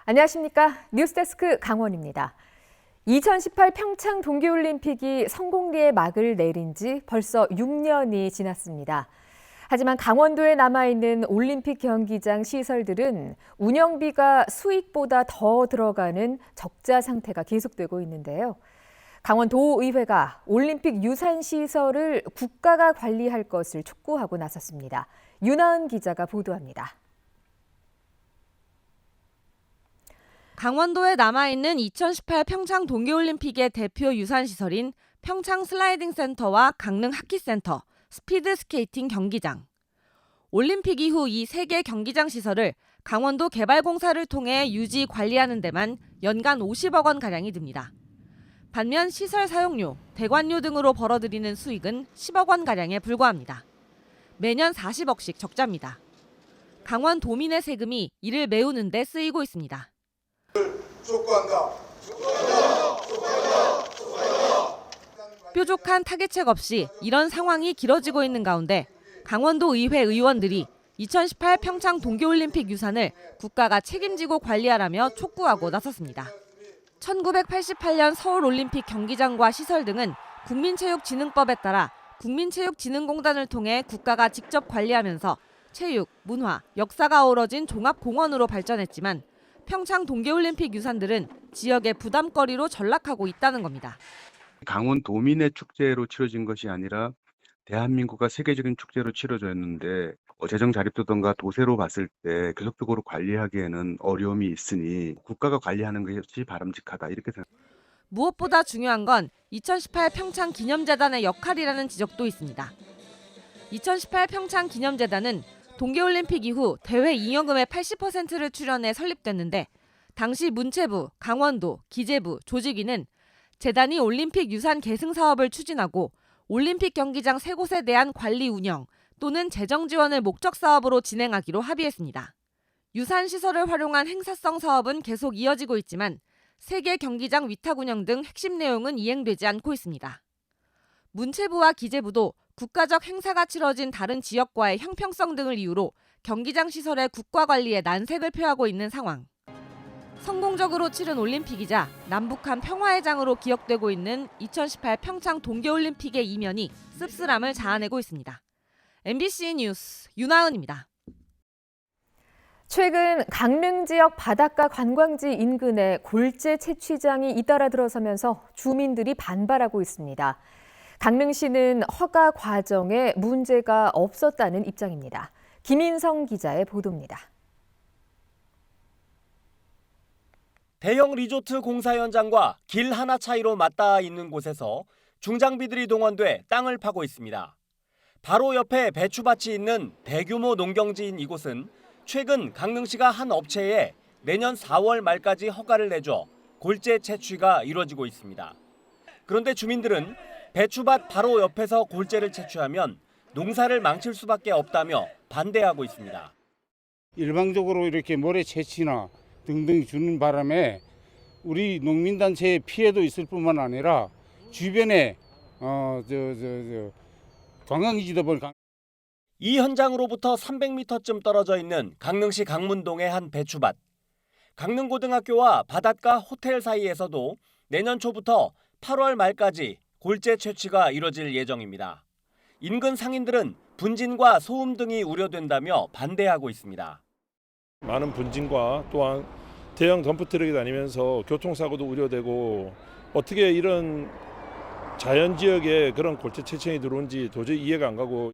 안녕하십니까. 뉴스데스크 강원입니다. 2018 평창 동계올림픽이 성공리에 막을 내린 지 벌써 6년이 지났습니다. 하지만 강원도에 남아있는 올림픽 경기장 시설들은 운영비가 수익보다 더 들어가는 적자 상태가 계속되고 있는데요. 강원도의회가 올림픽 유산시설을 국가가 관리할 것을 촉구하고 나섰습니다. 윤하은 기자가 보도합니다. 강원도에 남아있는 2018 평창 동계올림픽의 대표 유산시설인 평창 슬라이딩 센터와 강릉 하키센터, 스피드 스케이팅 경기장. 올림픽 이후 이 세 개 경기장 시설을 강원도 개발공사를 통해 유지 관리하는 데만 연간 50억 원가량이 듭니다. 반면 시설 사용료, 대관료 등으로 벌어들이는 수익은 10억 원가량에 불과합니다. 매년 40억씩 적자입니다. 강원도민의 세금이 이를 메우는 데 쓰이고 있습니다. 뾰족한 타개책 없이 이런 상황이 길어지고 있는 가운데 강원도 의회 의원들이 2018 평창 동계올림픽 유산을 국가가 책임지고 관리하라며 촉구하고 나섰습니다. 1988년 서울올림픽 경기장과 시설 등은 국민체육진흥법에 따라 국민체육진흥공단을 통해 국가가 직접 관리하면서 체육, 문화, 역사가 어우러진 종합공원으로 발전했지만 평창 동계올림픽 유산들은 지역의 부담거리로 전락하고 있다는 겁니다. 강원도민의 축제로 치러진 것이 아니라 대한민국과 세계적인 축제로 치러졌는데 재정 자립도든가 도세로 봤을 때 계속적으로 관리하기에는 어려움이 있으니 국가가 관리하는 것이 바람직하다 이렇게 생각합니다. 무엇보다 중요한 건 2018 평창 기념재단의 역할이라는 지적도 있습니다. 2018 평창 기념재단은 동계올림픽 이후 대회 잉여금의 80%를 출연해 설립됐는데 당시 문체부, 강원도, 기재부, 조직위는 재단이 올림픽 유산 계승 사업을 추진하고 올림픽 경기장 3곳에 대한 관리 운영 또는 재정 지원을 목적 사업으로 진행하기로 합의했습니다. 유산 시설을 활용한 행사성 사업은 계속 이어지고 있지만 세계 경기장 위탁 운영 등 핵심 내용은 이행되지 않고 있습니다. 문체부와 기재부도 국가적 행사가 치러진 다른 지역과의 형평성 등을 이유로 경기장 시설의 국가 관리에 난색을 표하고 있는 상황. 성공적으로 치른 올림픽이자 남북한 평화의 장으로 기억되고 있는 2018 평창 동계올림픽의 이면이 씁쓸함을 자아내고 있습니다. MBC 뉴스 윤하은입니다. 최근 강릉 지역 바닷가 관광지 인근에 골재 채취장이 잇따라 들어서면서 주민들이 반발하고 있습니다. 강릉시는 허가 과정에 문제가 없었다는 입장입니다. 김인성 기자의 보도입니다. 대형 리조트 공사 현장과 길 하나 차이로 맞닿아 있는 곳에서 중장비들이 동원돼 땅을 파고 있습니다. 바로 옆에 배추밭이 있는 대규모 농경지인 이곳은 최근 강릉시가 한 업체에 내년 4월 말까지 허가를 내줘 골재 채취가 이루어지고 있습니다. 그런데 주민들은 배추밭 바로 옆에서 골재를 채취하면 농사를 망칠 수밖에 없다며 반대하고 있습니다. 일방적으로 이렇게 모래 채취나 등등 주는 바람에 우리 농민단체에 피해도 있을 뿐만 아니라 주변에 관광지다 보니까 이 현장으로부터 300m쯤 떨어져 있는 강릉시 강문동의 한 배추밭. 강릉고등학교와 바닷가 호텔 사이에서도 내년 초부터 8월 말까지 골재 채취가 이뤄질 예정입니다. 인근 상인들은 분진과 소음 등이 우려된다며 반대하고 있습니다. 많은 분진과 또한 대형 덤프트럭이 다니면서 교통사고도 우려되고 어떻게 이런 자연지역에 그런 골재 채취장이 들어온지 도저히 이해가 안 가고.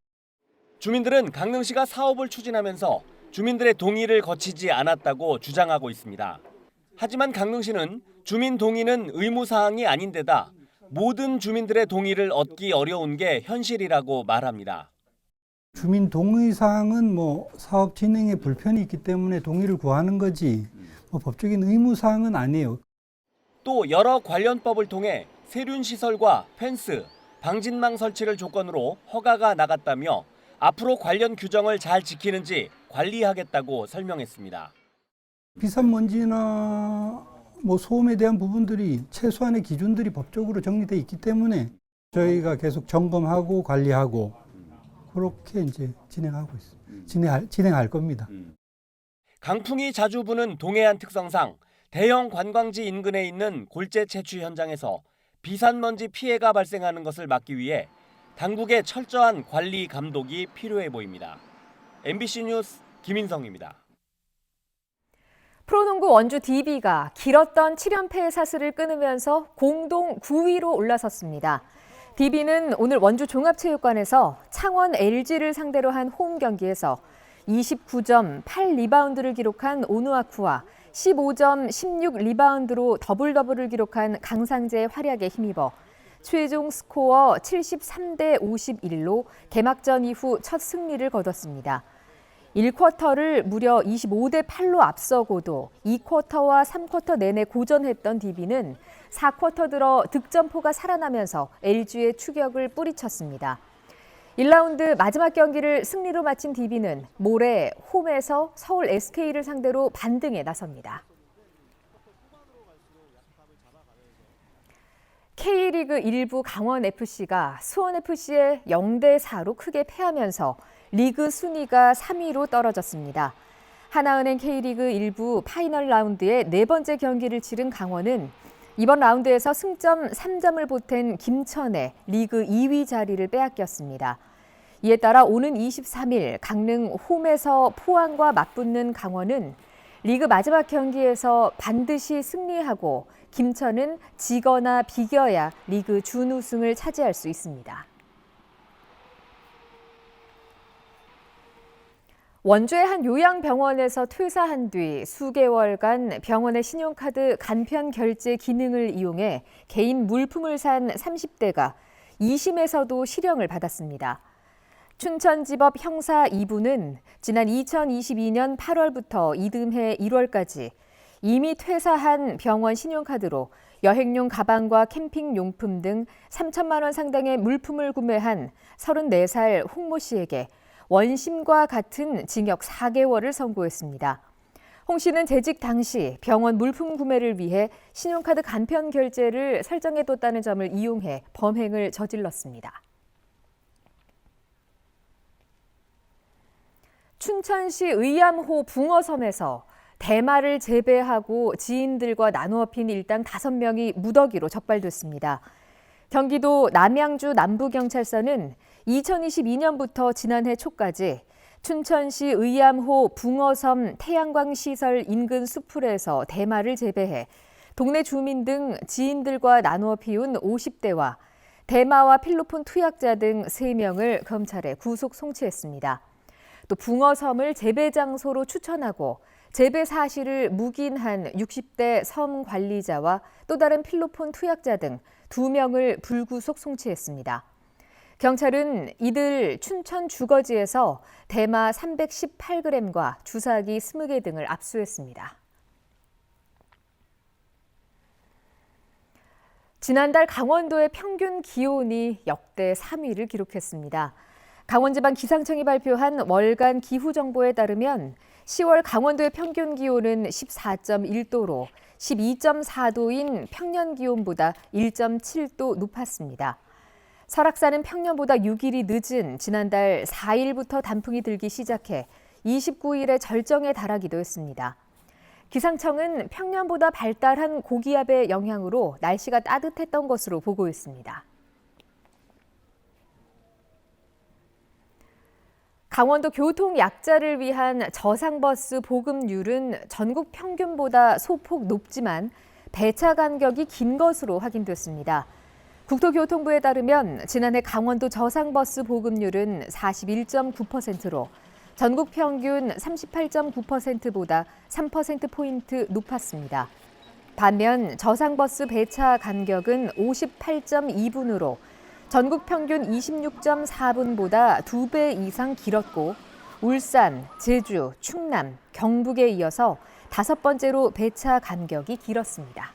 주민들은 강릉시가 사업을 추진하면서 주민들의 동의를 거치지 않았다고 주장하고 있습니다. 하지만 강릉시는 주민 동의는 의무사항이 아닌데다 모든 주민들의 동의를 얻기 어려운 게 현실이라고 말합니다. 주민 동의 사항은 사업 진행에 불편이 있기 때문에 동의를 구하는 거지 법적인 의무 사항은 아니에요. 또 여러 관련법을 통해 세륜시설과 펜스, 방진망 설치를 조건으로 허가가 나갔다며 앞으로 관련 규정을 잘 지키는지 관리하겠다고 설명했습니다. 비산먼지나 소음에 대한 부분들이 최소한의 기준들이 법적으로 정리되어 있기 때문에 저희가 계속 점검하고 관리하고 그렇게 이제 진행하고 있습니다. 진행할 겁니다. 강풍이 자주 부는 동해안 특성상 대형 관광지 인근에 있는 골재 채취 현장에서 비산먼지 피해가 발생하는 것을 막기 위해 당국의 철저한 관리 감독이 필요해 보입니다. MBC 뉴스 김인성입니다. 프로농구 원주 DB가 길었던 7연패의 사슬을 끊으면서 공동 9위로 올라섰습니다. DB는 오늘 원주 종합체육관에서 창원 LG를 상대로 한 홈 경기에서 29점, 8리바운드를 기록한 오누아쿠와 15점, 16리바운드로 더블더블을 기록한 강상재의 활약에 힘입어 최종 스코어 73대 51로 개막전 이후 첫 승리를 거뒀습니다. 1쿼터를 무려 25대 8로 앞서고도 2쿼터와 3쿼터 내내 고전했던 DB는 4쿼터 들어 득점포가 살아나면서 LG의 추격을 뿌리쳤습니다. 1라운드 마지막 경기를 승리로 마친 DB는 모레 홈에서 서울 SK를 상대로 반등에 나섭니다. K리그 1부 강원FC가 수원FC에 0대 4로 크게 패하면서 리그 순위가 3위로 떨어졌습니다. 하나은행 K리그 1부 파이널 라운드의 네 번째 경기를 치른 강원은 이번 라운드에서 승점 3점을 보탠 김천의 리그 2위 자리를 빼앗겼습니다. 이에 따라 오는 23일 강릉 홈에서 포항과 맞붙는 강원은 리그 마지막 경기에서 반드시 승리하고 김천은 지거나 비겨야 리그 준우승을 차지할 수 있습니다. 원주의 한 요양병원에서 퇴사한 뒤 수개월간 병원의 신용카드 간편 결제 기능을 이용해 개인 물품을 산 30대가 2심에서도 실형을 받았습니다. 춘천지법 형사 2부는 지난 2022년 8월부터 이듬해 1월까지 이미 퇴사한 병원 신용카드로 여행용 가방과 캠핑용품 등 3천만 원 상당의 물품을 구매한 34살 홍모 씨에게 원심과 같은 징역 4개월을 선고했습니다. 홍 씨는 재직 당시 병원 물품 구매를 위해 신용카드 간편 결제를 설정해뒀다는 점을 이용해 범행을 저질렀습니다. 춘천시 의암호 붕어섬에서 대마를 재배하고 지인들과 나누어 핀 일당 5명이 무더기로 적발됐습니다. 경기도 남양주 남부경찰서는 2022년부터 지난해 초까지 춘천시 의암호 붕어섬 태양광시설 인근 숲풀에서 대마를 재배해 동네 주민 등 지인들과 나누어 피운 50대와 대마와 필로폰 투약자 등 3명을 검찰에 구속 송치했습니다. 또 붕어섬을 재배 장소로 추천하고 재배 사실을 묵인한 60대 섬 관리자와 또 다른 필로폰 투약자 등 2명을 불구속 송치했습니다. 경찰은 이들 춘천 주거지에서 대마 318g과 주사기 20개 등을 압수했습니다. 지난달 강원도의 평균 기온이 역대 3위를 기록했습니다. 강원지방기상청이 발표한 월간 기후정보에 따르면 10월 강원도의 평균 기온은 14.1도로 12.4도인 평년 기온보다 1.7도 높았습니다. 설악산은 평년보다 6일이 늦은 지난달 4일부터 단풍이 들기 시작해 29일에 절정에 달하기도 했습니다. 기상청은 평년보다 발달한 고기압의 영향으로 날씨가 따뜻했던 것으로 보고 있습니다. 강원도 교통 약자를 위한 저상버스 보급률은 전국 평균보다 소폭 높지만 배차 간격이 긴 것으로 확인됐습니다. 국토교통부에 따르면 지난해 강원도 저상버스 보급률은 41.9%로 전국 평균 38.9%보다 3%포인트 높았습니다. 반면 저상버스 배차 간격은 58.2분으로 전국 평균 26.4분보다 2배 이상 길었고 울산, 제주, 충남, 경북에 이어서 5번째로 배차 간격이 길었습니다.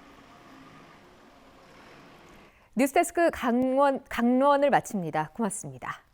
뉴스데스크 강론을 마칩니다. 고맙습니다.